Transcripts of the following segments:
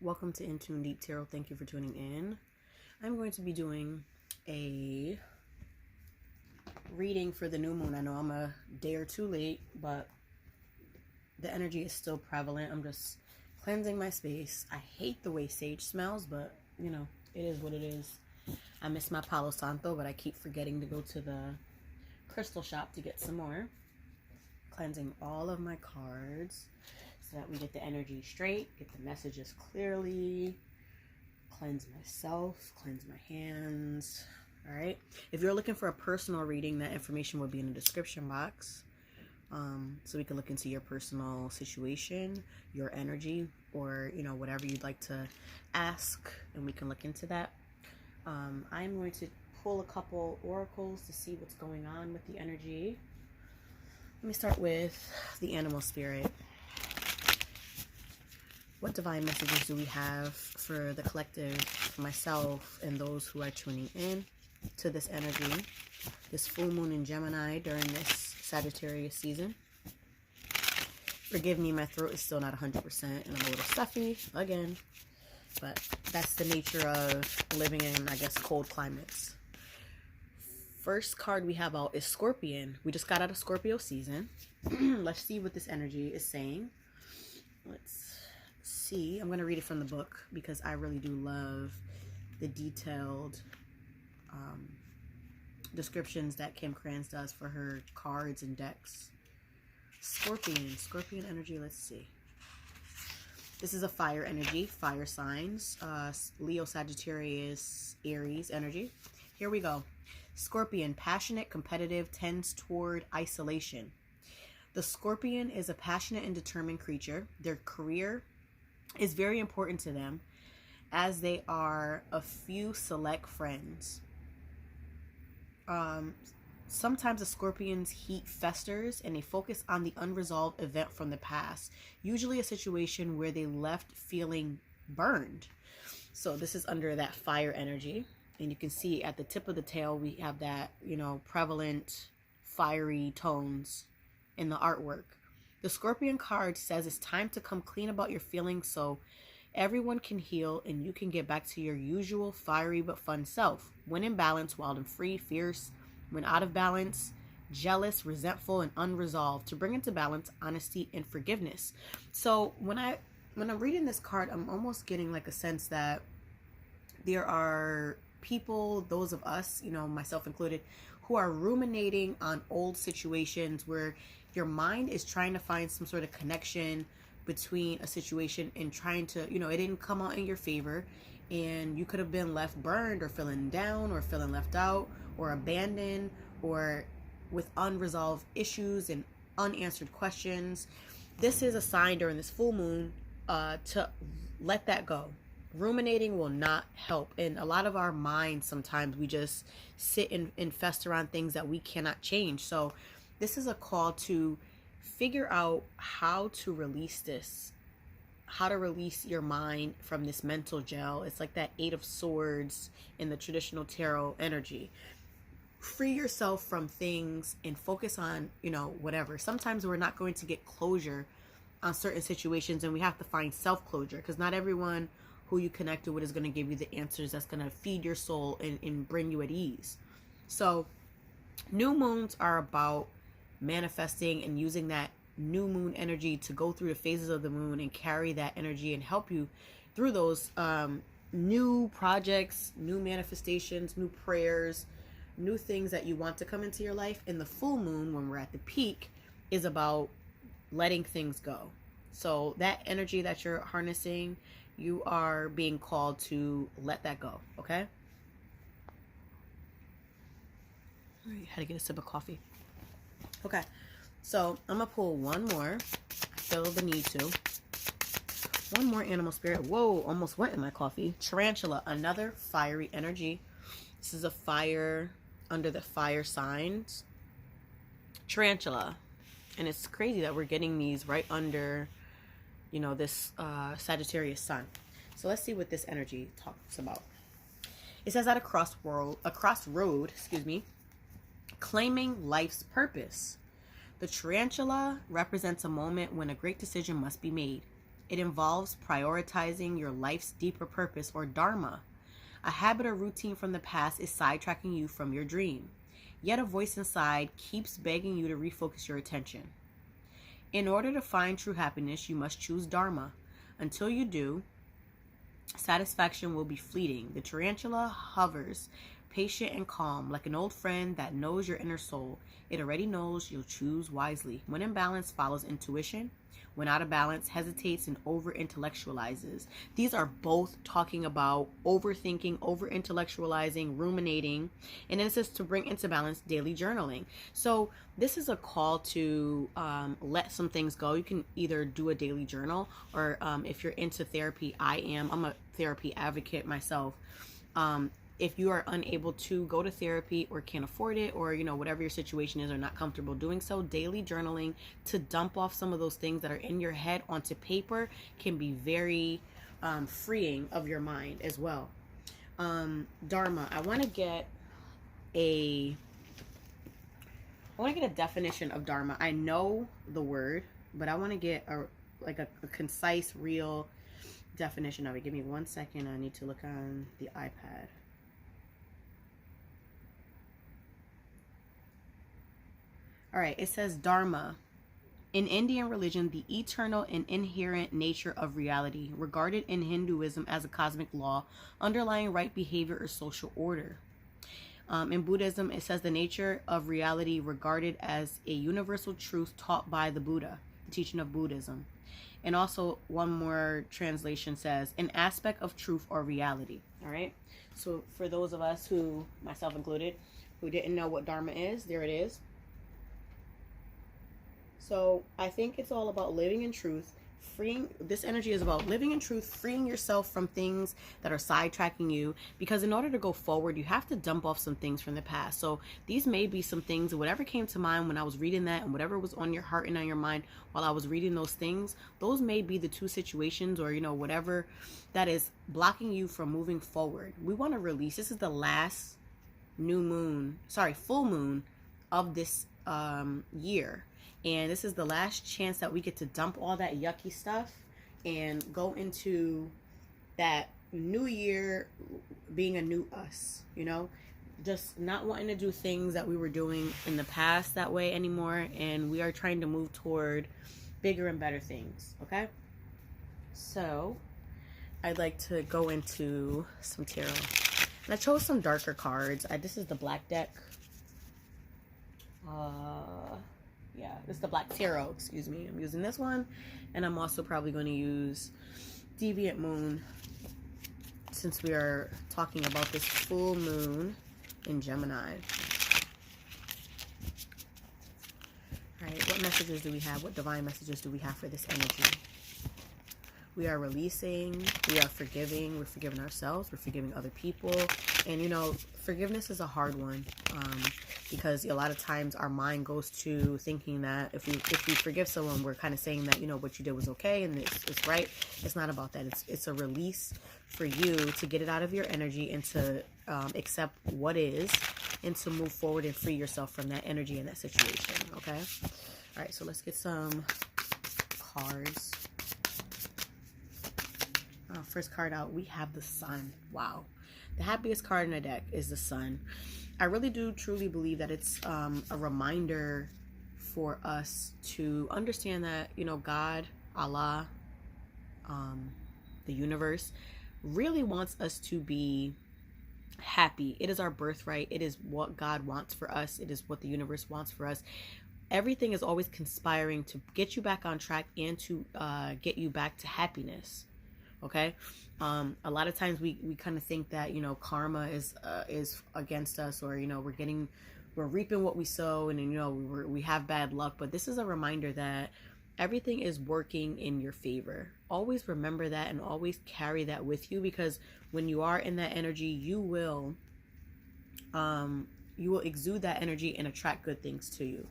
Welcome to Intune Deep Tarot. Thank you for tuning in. I'm going to be doing a reading for the new moon. I know I'm a day or two late, but the energy is still prevalent. I'm just cleansing my space. I hate the way sage smells, but you know, it is what it is. I miss my Palo Santo, but I keep forgetting to go to the crystal shop to get some more. Cleansing all of my cards so that we get the energy straight, get the messages clearly, cleanse myself, cleanse my hands. All right. If you're looking for a personal reading, that information will be in the description box. So we can look into your personal situation, your energy, or, you know, whatever you'd like to ask, and we can look into that. I'm going to pull a couple oracles to see what's going on with the energy. Let me start with the animal spirit. What divine messages do we have for the collective, for myself, and those who are tuning in to this energy, this full moon in Gemini during this Sagittarius season? Forgive me, my throat is still not 100% and I'm a little stuffy again, but that's the nature of living in, I guess, cold climates. First card we have out is Scorpion. We just got out of Scorpio season. Let's see what this energy is saying. Let's see. I'm going to read it from the book because I really do love the detailed descriptions that Kim Kranz does for her cards and decks. Scorpion energy. Let's see. This is a fire energy, fire signs, Leo, Sagittarius, Aries energy. Here we go. Scorpion, passionate, competitive, tends toward isolation. The Scorpion is a passionate and determined creature. Their career is very important to them, as they are a few select friends. Sometimes the Scorpion's heat festers and they focus on the unresolved event from the past, usually a situation where they left feeling burned. So this is under that fire energy. And you can see at the tip of the tail, we have that, you know, prevalent fiery tones in the artwork. The Scorpion card says it's time to come clean about your feelings so everyone can heal and you can get back to your usual fiery but fun self. When in balance, wild and free, fierce. When out of balance, jealous, resentful, and unresolved. To bring into balance, honesty and forgiveness. So when I'm reading this card, I'm almost getting like a sense that there are people, those of us, you know, myself included, who are ruminating on old situations where your mind is trying to find some sort of connection between a situation and trying to, you know, it didn't come out in your favor and you could have been left burned or feeling down or feeling left out or abandoned or with unresolved issues and unanswered questions. This is a sign during this full moon to let that go. Ruminating will not help. And a lot of our minds, sometimes we just sit and fester on things that we cannot change. So this is a call to figure out how to release this, how to release your mind from this mental gel. It's like that 8 of Swords in the traditional tarot energy. Free yourself from things and focus on, you know, whatever. Sometimes we're not going to get closure on certain situations and we have to find self-closure because not everyone who you connected with is going to give you the answers that's going to feed your soul and bring you at ease. So new moons are about manifesting and using that new moon energy to go through the phases of the moon and carry that energy and help you through those new projects, new manifestations, new prayers, new things that you want to come into your life. And the full moon, when we're at the peak, is about letting things go. So that energy that you're harnessing, you are being called to let that go, okay? All right, had to get a sip of coffee. Okay, so I'm going to pull one more. I feel the need to. One more animal spirit. Whoa, almost went in my coffee. Tarantula, another fiery energy. This is a fire under the fire signs. Tarantula. And it's crazy that we're getting these right under, you know, this Sagittarius sun. So let's see what this energy talks about. It says at a crossroad, claiming life's purpose. The tarantula represents a moment when a great decision must be made. It involves prioritizing your life's deeper purpose or dharma. A habit or routine from the past is sidetracking you from your dream. Yet a voice inside keeps begging you to refocus your attention. In order to find true happiness, you must choose dharma. Until you do, satisfaction will be fleeting. The tarantula hovers, patient and calm, like an old friend that knows your inner soul. It already knows you'll choose wisely. When in balance, follows intuition. When out of balance, hesitates and over-intellectualizes. These are both talking about overthinking, over-intellectualizing, ruminating, and this is to bring into balance daily journaling. So this is a call to let some things go. You can either do a daily journal, or if you're into therapy, I'm a therapy advocate myself. If you are unable to go to therapy or can't afford it, or whatever your situation is, or not comfortable doing so, daily journaling to dump off some of those things that are in your head onto paper can be very freeing of your mind as well. Dharma, I want to get a definition of dharma. I know the word, but I want to get a concise, real definition of it. Give me 1 second. I need to look on the iPad. All right, it says dharma. In Indian religion, the eternal and inherent nature of reality, regarded in Hinduism as a cosmic law, underlying right behavior or social order. In Buddhism, it says the nature of reality regarded as a universal truth taught by the Buddha, the teaching of Buddhism. And also one more translation says an aspect of truth or reality. All right. So for those of us who, myself included, who didn't know what dharma is, there it is. So I think it's all about living in truth, this energy is about living in truth, freeing yourself from things that are sidetracking you, because in order to go forward, you have to dump off some things from the past. So these may be some things, whatever came to mind when I was reading that, and whatever was on your heart and on your mind while I was reading those things, those may be the two situations, or whatever that is blocking you from moving forward. We want to release. This is the last full moon of this year. And this is the last chance that we get to dump all that yucky stuff and go into that new year being a new us, just not wanting to do things that we were doing in the past that way anymore. And we are trying to move toward bigger and better things. Okay. So I'd like to go into some tarot. And I chose some darker cards. This is the black deck. Yeah, this is the black tarot, excuse me. I'm using this one, and I'm also probably going to use Deviant Moon, since we are talking about this full moon in Gemini. All right, what messages do we have? What divine messages do we have for this energy? We are releasing, we are forgiving, we're forgiving ourselves, we're forgiving other people. And forgiveness is a hard one, because a lot of times our mind goes to thinking that if we forgive someone, we're kind of saying that what you did was okay and it's right. It's not about that. It's a release for you to get it out of your energy and to accept what is, and to move forward and free yourself from that energy and that situation. Okay. All right. So let's get some cards. First card out, we have the Sun. Wow. The happiest card in the deck is the Sun. I really do truly believe that it's a reminder for us to understand that, God, Allah, the universe, really wants us to be happy. It is our birthright. It is what God wants for us. It is what the universe wants for us. Everything is always conspiring to get you back on track and to get you back to happiness. Okay. A lot of times we kind of think that, karma is against us, or, we're reaping what we sow, and, we have bad luck. But this is a reminder that everything is working in your favor. Always remember that, and always carry that with you, because when you are in that energy, you will exude that energy and attract good things to you.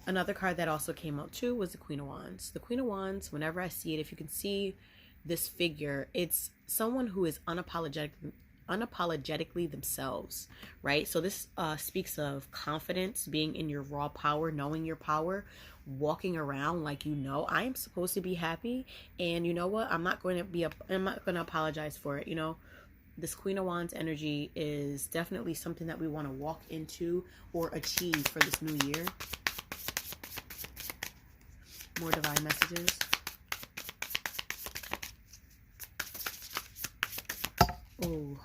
Another card that also came out too was the Queen of Wands. The Queen of Wands, whenever I see it, if you can see this figure, it's someone who is unapologetically unapologetically themselves, right? So this speaks of confidence, being in your raw power, knowing your power, walking around like, you know, I am supposed to be happy, and you know what, I'm not going to apologize for it. You know, this Queen of Wands energy is definitely something that we want to walk into or achieve for this new year. More divine messages. Oh,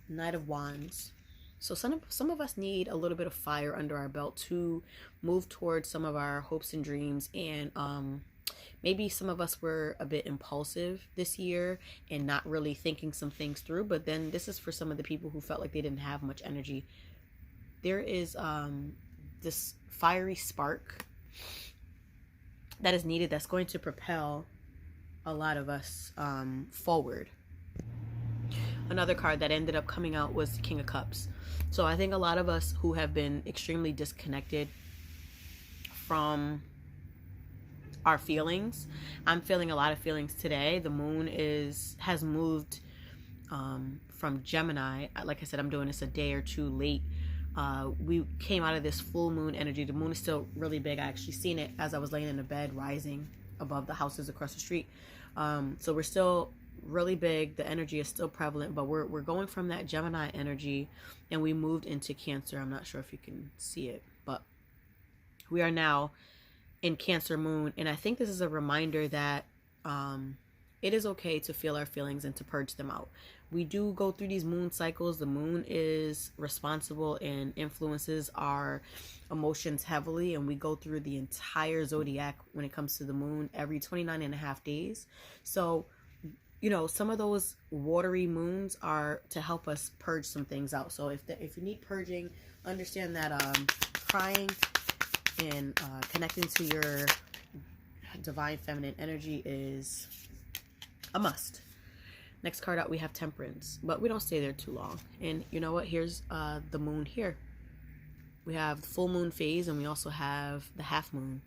Knight of Wands. So some of us need a little bit of fire under our belt to move towards some of our hopes and dreams. And maybe some of us were a bit impulsive this year and not really thinking some things through. But then this is for some of the people who felt like they didn't have much energy. There is this fiery spark that is needed, that's going to propel a lot of us forward. Another card that ended up coming out was the King of Cups. So I think a lot of us who have been extremely disconnected from our feelings. I'm feeling a lot of feelings today. The moon has moved from Gemini. Like I said, I'm doing this a day or two late. We came out of this full moon energy. The moon is still really big. I actually seen it as I was laying in the bed, rising above the houses across the street. So we're still really big. The energy is still prevalent, but we're going from that Gemini energy and we moved into Cancer. I'm not sure if you can see it, but we are now in Cancer moon. And I think this is a reminder that it is okay to feel our feelings and to purge them out. We do go through these moon cycles. The moon is responsible and influences our emotions heavily, and we go through the entire zodiac when it comes to the moon every 29.5 days. So, you know, some of those watery moons are to help us purge some things out. So if you need purging, understand that crying and connecting to your divine feminine energy is a must. Next card out, we have Temperance, but we don't stay there too long. And you know what? Here's the moon here. We have the full moon phase, and we also have the half moon.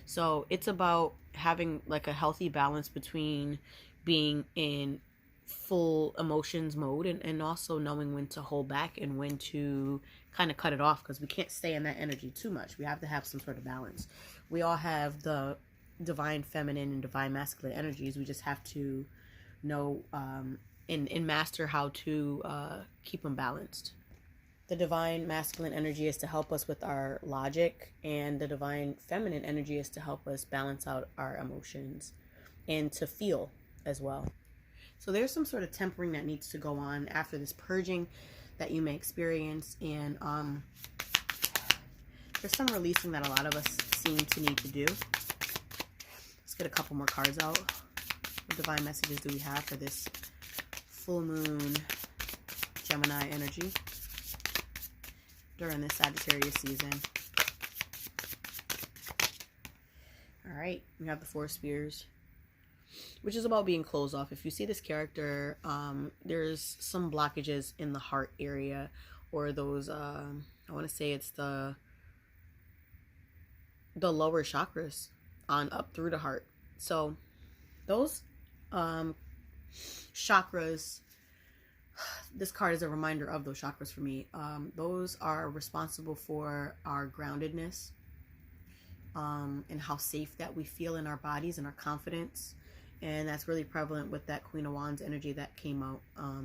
So it's about having like a healthy balance between being in full emotions mode and also knowing when to hold back and when to kind of cut it off, because we can't stay in that energy too much. We have to have some sort of balance. We all have the divine feminine and divine masculine energies. We just have to know and master how to keep them balanced. The divine masculine energy is to help us with our logic, and the divine feminine energy is to help us balance out our emotions and to feel as well. So there's some sort of tempering that needs to go on after this purging that you may experience, and there's some releasing that a lot of us seem to need to do. Let's get a couple more cards out. What divine messages do we have for this full moon Gemini energy during this Sagittarius season? All right, we have the Four of Spears, which is about being closed off. If you see this character, there's some blockages in the heart area, or those I want to say it's the lower chakras on up through the heart. So those chakras, this card is a reminder of those chakras for me. Those are responsible for our groundedness, and how safe that we feel in our bodies and our confidence. And that's really prevalent with that Queen of Wands energy that came out,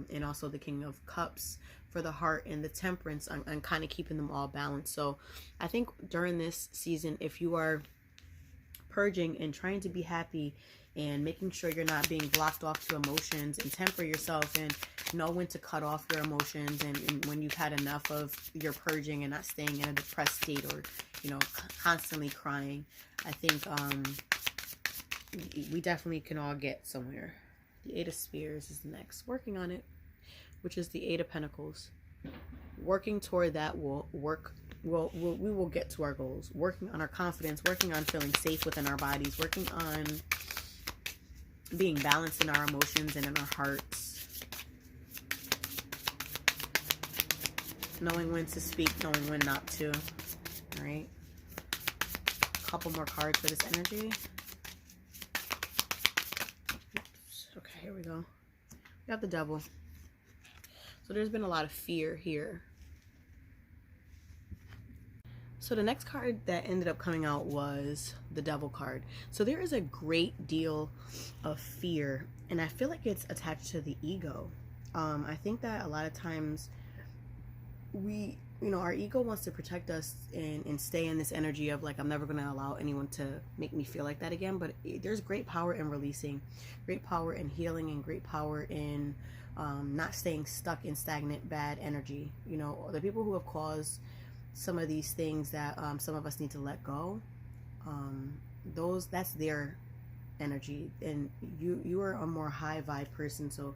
and also the King of Cups for the heart, and the Temperance. I'm kind of keeping them all balanced. So I think during this season, if you are purging and trying to be happy and making sure you're not being blocked off to emotions, and temper yourself and know when to cut off your emotions, and when you've had enough of your purging and not staying in a depressed state, or, you know, constantly crying, I think we definitely can all get somewhere. The Eight of Spears is next. Working on it, which is the Eight of Pentacles. Working toward that will work. We will get to our goals. Working on our confidence, working on feeling safe within our bodies, working on being balanced in our emotions and in our hearts. Knowing when to speak, knowing when not to. All right. A couple more cards for this energy. Oops. Okay, here we go. You got the Devil. So there's been a lot of fear here. So the next card that ended up coming out was the Devil card. So there is a great deal of fear, and I feel like it's attached to the ego. I think that a lot of times our ego wants to protect us and stay in this energy of like, I'm never going to allow anyone to make me feel like that again. But there's great power in releasing, great power in healing, and great power in not staying stuck in stagnant bad energy. The people who have caused some of these things that some of us need to let go, that's their energy, and you are a more high vibe person. So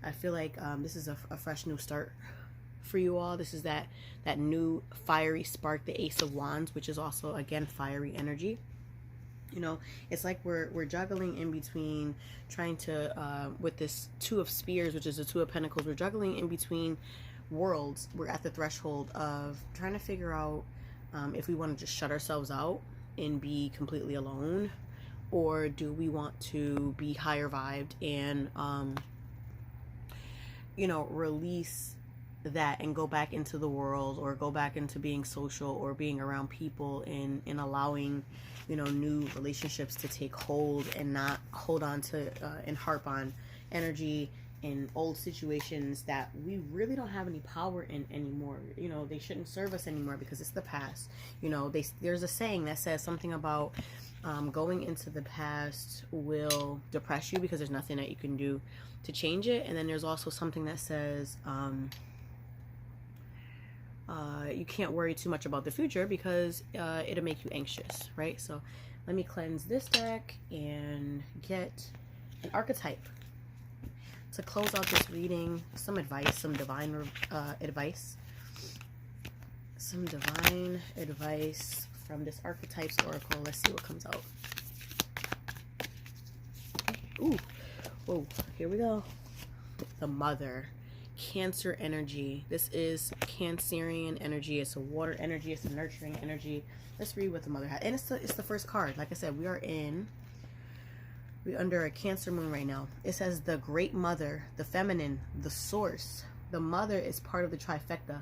I feel like this is a fresh new start for you all. This is that new fiery spark, the Ace of Wands, which is also again fiery energy. It's like we're juggling in between, trying to with this Two of Spears, which is the Two of Pentacles. We're juggling in between worlds. We're at the threshold of trying to figure out if we want to just shut ourselves out and be completely alone, or do we want to be higher vibed and release that and go back into the world, or go back into being social or being around people and allowing new relationships to take hold, and not hold on to and harp on energy in old situations that we really don't have any power in anymore. They shouldn't serve us anymore because it's the past. There's a saying that says something about going into the past will depress you because there's nothing that you can do to change it. And then there's also something that says you can't worry too much about the future because it'll make you anxious, right? So let me cleanse this deck and get an archetype to close out this reading. Some advice, some divine advice. Some divine advice from this Archetypes Oracle. Let's see what comes out. Ooh. Whoa. Here we go. The Mother. Cancer energy. This is Cancerian energy. It's a water energy. It's a nurturing energy. Let's read what the Mother had. And it's the first card. Like I said, we're under a Cancer moon right now. It says the Great Mother, the feminine, the source. The Mother is part of the trifecta.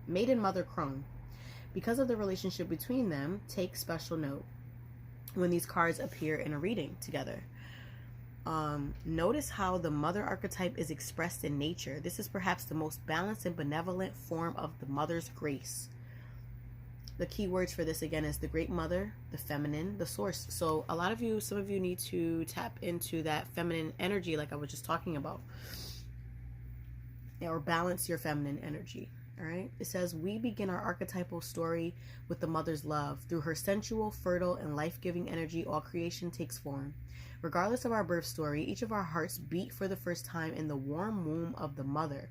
Maiden, Mother, Crone. Because of the relationship between them, take special note when these cards appear in a reading together. Notice how the Mother archetype is expressed in nature. This is perhaps the most balanced and benevolent form of the Mother's grace. The key words for this again is the Great Mother, the feminine, the source. So some of you need to tap into that feminine energy like I was just talking about, or balance your feminine energy. All right. It says we begin our archetypal story with the Mother's love. Through her sensual, fertile, and life-giving energy, all creation takes form. Regardless of our birth story, each of our hearts beat for the first time in the warm womb of the Mother,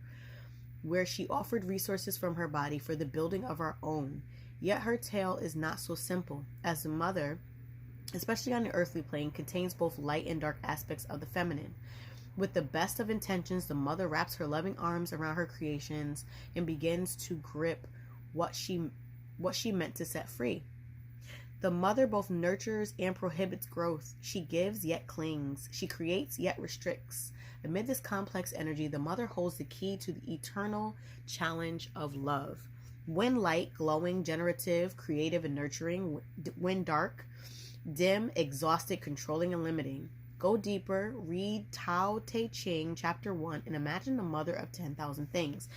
where she offered resources from her body for the building of our own. Yet her tale is not so simple, as the Mother, especially on the earthly plane, contains both light and dark aspects of the feminine. With the best of intentions, the Mother wraps her loving arms around her creations and begins to grip what she meant to set free. The Mother both nurtures and prohibits growth. She gives yet clings. She creates yet restricts. Amid this complex energy, the Mother holds the key to the eternal challenge of love. When light, glowing, generative, creative, and nurturing. When dark, dim, exhausted, controlling, and limiting. Go deeper, read Tao Te Ching, Chapter 1, and imagine the Mother of 10,000 things.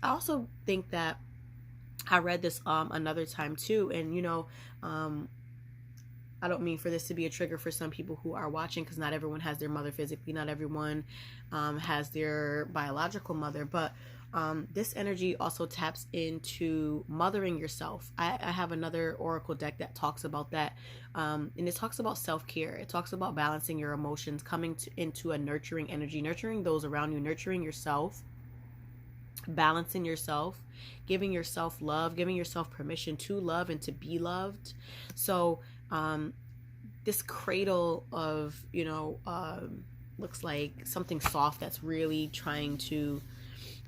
I also think that I read this another time too, and I don't mean for this to be a trigger for some people who are watching, because not everyone has their mother physically, not everyone has their biological mother, but this energy also taps into mothering yourself. I have another oracle deck that talks about that, and it talks about self-care. It talks about balancing your emotions, coming into a nurturing energy, nurturing those around you, nurturing yourself, balancing yourself, giving yourself love, giving yourself permission to love and to be loved. So this cradle of looks like something soft that's really trying to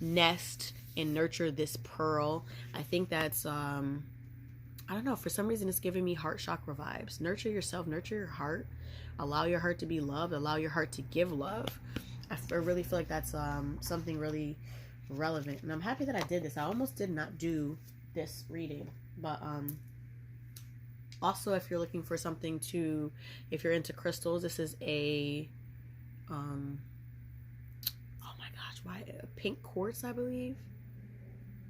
nest and nurture this pearl. I think that's I don't know, for some reason it's giving me heart chakra vibes. Nurture yourself, nurture your heart, allow your heart to be loved, allow your heart to give love. I really feel like that's something really relevant, and I'm happy that I did this. I almost did not do this reading, but also, if you're looking for something to, if you're into crystals, this is a oh my gosh, why a pink quartz, I believe.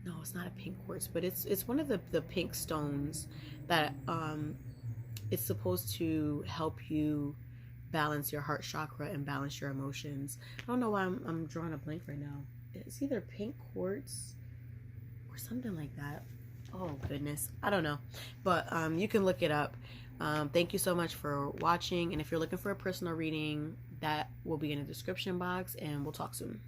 No, it's not a pink quartz, but it's one of the pink stones that it's supposed to help you balance your heart chakra and balance your emotions. I don't know why I'm drawing a blank right now. It's either pink quartz or something like that. Oh goodness, I don't know, but you can look it up. Thank you so much for watching, and if you're looking for a personal reading, that will be in the description box, and we'll talk soon.